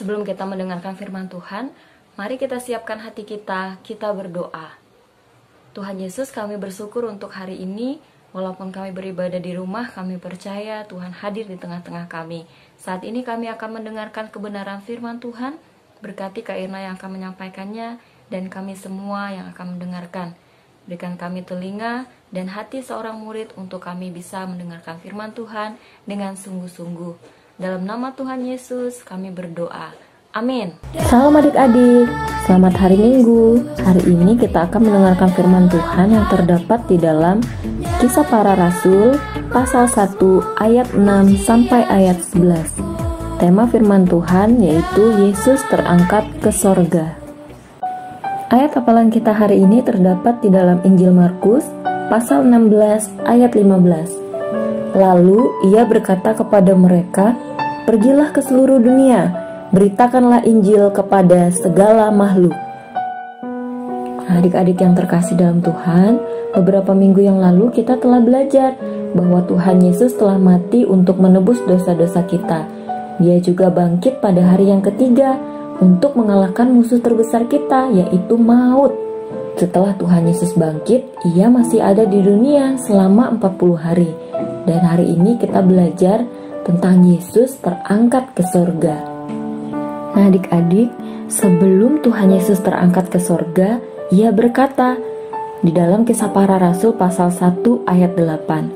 Sebelum kita mendengarkan firman Tuhan, mari kita siapkan hati kita berdoa. Tuhan Yesus, kami bersyukur untuk hari ini. Walaupun kami beribadah di rumah, kami percaya Tuhan hadir di tengah-tengah kami. Saat ini kami akan mendengarkan kebenaran firman Tuhan. Berkati Kak Irna yang akan menyampaikannya, dan kami semua yang akan mendengarkan. Berikan kami telinga dan hati seorang murid untuk kami bisa mendengarkan firman Tuhan dengan sungguh-sungguh. Dalam nama Tuhan Yesus kami berdoa. Amin. Salam adik-adik, selamat hari Minggu. Hari ini kita akan mendengarkan firman Tuhan yang terdapat di dalam Kisah Para Rasul pasal 1 ayat 6 sampai ayat 11. Tema firman Tuhan yaitu Yesus terangkat ke sorga. Ayat hafalan kita hari ini terdapat di dalam Injil Markus pasal 16 ayat 15. Lalu ia berkata kepada mereka, "Pergilah ke seluruh dunia, beritakanlah Injil kepada segala makhluk." Adik-adik yang terkasih dalam Tuhan, beberapa minggu yang lalu kita telah belajar bahwa Tuhan Yesus telah mati untuk menebus dosa-dosa kita. Dia juga bangkit pada hari yang ketiga untuk mengalahkan musuh terbesar kita, yaitu maut. Setelah Tuhan Yesus bangkit, ia masih ada di dunia selama 40 hari. Dan hari ini kita belajar tentang Yesus terangkat ke sorga. Nah adik-adik, sebelum Tuhan Yesus terangkat ke sorga, ia berkata di dalam Kisah Para Rasul pasal 1 ayat 8,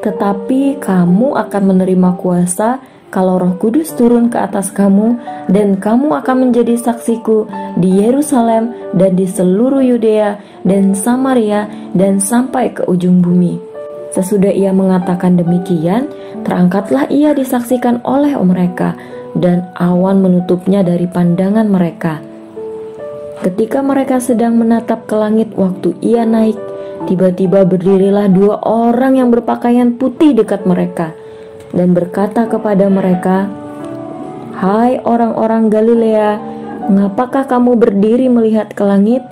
"Tetapi kamu akan menerima kuasa kalau Roh Kudus turun ke atas kamu, dan kamu akan menjadi saksiku di Yerusalem dan di seluruh Yudea dan Samaria dan sampai ke ujung bumi." Sesudah ia mengatakan demikian, terangkatlah ia disaksikan oleh mereka, dan awan menutupnya dari pandangan mereka. Ketika mereka sedang menatap ke langit waktu ia naik, tiba-tiba berdirilah 2 orang yang berpakaian putih dekat mereka, dan berkata kepada mereka, "Hai orang-orang Galilea, mengapakah kamu berdiri melihat ke langit?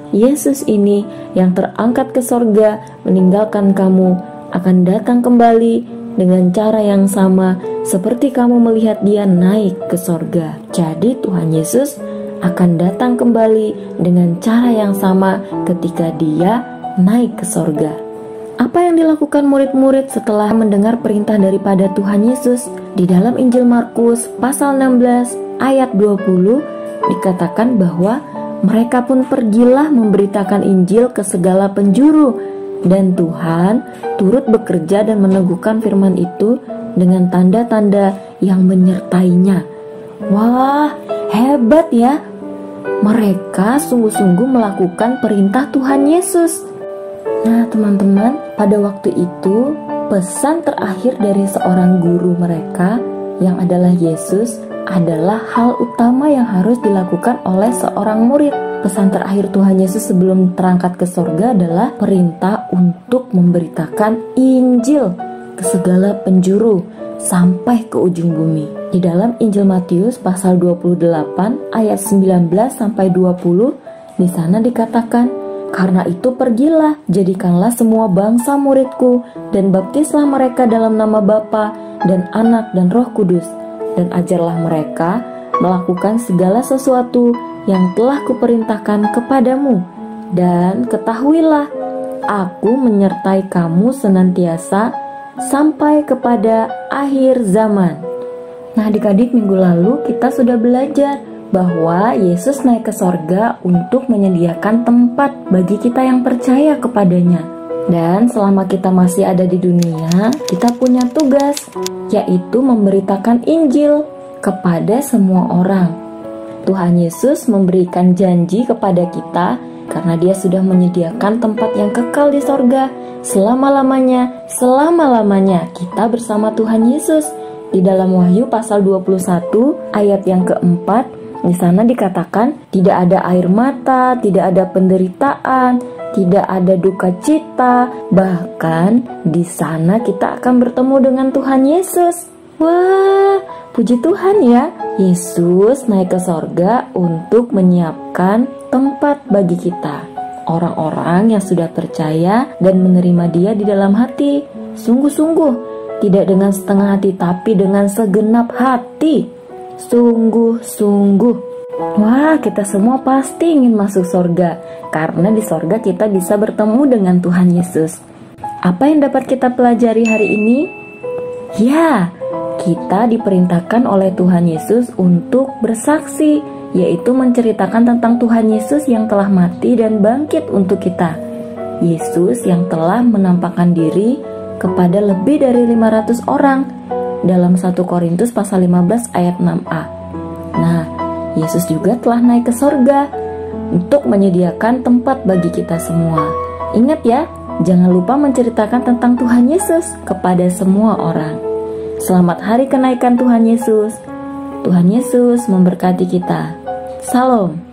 Yesus ini yang terangkat ke sorga meninggalkan kamu akan datang kembali dengan cara yang sama seperti kamu melihat dia naik ke sorga." Jadi Tuhan Yesus akan datang kembali dengan cara yang sama ketika dia naik ke sorga. Apa yang dilakukan murid-murid setelah mendengar perintah daripada Tuhan Yesus? Di dalam Injil Markus pasal 16 ayat 20 dikatakan bahwa mereka pun pergilah memberitakan Injil ke segala penjuru, dan Tuhan turut bekerja dan meneguhkan firman itu dengan tanda-tanda yang menyertainya. Wah, hebat ya! Mereka sungguh-sungguh melakukan perintah Tuhan Yesus. Nah teman-teman, pada waktu itu pesan terakhir dari seorang guru mereka yang adalah Yesus adalah hal utama yang harus dilakukan oleh seorang murid. Pesan terakhir Tuhan Yesus sebelum terangkat ke sorga adalah perintah untuk memberitakan Injil ke segala penjuru sampai ke ujung bumi. Di dalam Injil Matius pasal 28 ayat 19 sampai 20, di sana dikatakan, "Karena itu pergilah, jadikanlah semua bangsa muridku, dan baptislah mereka dalam nama Bapa dan Anak dan Roh Kudus, dan ajarlah mereka melakukan segala sesuatu yang telah kuperintahkan kepadamu. Dan ketahuilah, aku menyertai kamu senantiasa sampai kepada akhir zaman." Nah adik-adik, minggu lalu kita sudah belajar bahwa Yesus naik ke sorga untuk menyediakan tempat bagi kita yang percaya kepadanya. Dan selama kita masih ada di dunia, kita punya tugas, yaitu memberitakan Injil kepada semua orang. Tuhan Yesus memberikan janji kepada kita karena dia sudah menyediakan tempat yang kekal di sorga selama-lamanya kita bersama Tuhan Yesus. Di dalam Wahyu pasal 21 ayat yang keempat, di sana dikatakan tidak ada air mata, tidak ada penderitaan, tidak ada duka cita, bahkan di sana kita akan bertemu dengan Tuhan Yesus. Wah, puji Tuhan ya. Yesus naik ke sorga untuk menyiapkan tempat bagi kita, orang-orang yang sudah percaya dan menerima dia di dalam hati, sungguh-sungguh, tidak dengan setengah hati tapi dengan segenap hati. Sungguh-sungguh. Wah, kita semua pasti ingin masuk surga, karena di surga kita bisa bertemu dengan Tuhan Yesus. Apa yang dapat kita pelajari hari ini? Ya, kita diperintahkan oleh Tuhan Yesus untuk bersaksi, yaitu menceritakan tentang Tuhan Yesus yang telah mati dan bangkit untuk kita. Yesus yang telah menampakkan diri kepada lebih dari 500 orang dalam 1 Korintus pasal 15 ayat 6a. Nah, Yesus juga telah naik ke surga untuk menyediakan tempat bagi kita semua. Ingat ya, jangan lupa menceritakan tentang Tuhan Yesus kepada semua orang. Selamat hari kenaikan Tuhan Yesus. Tuhan Yesus memberkati kita. Salam.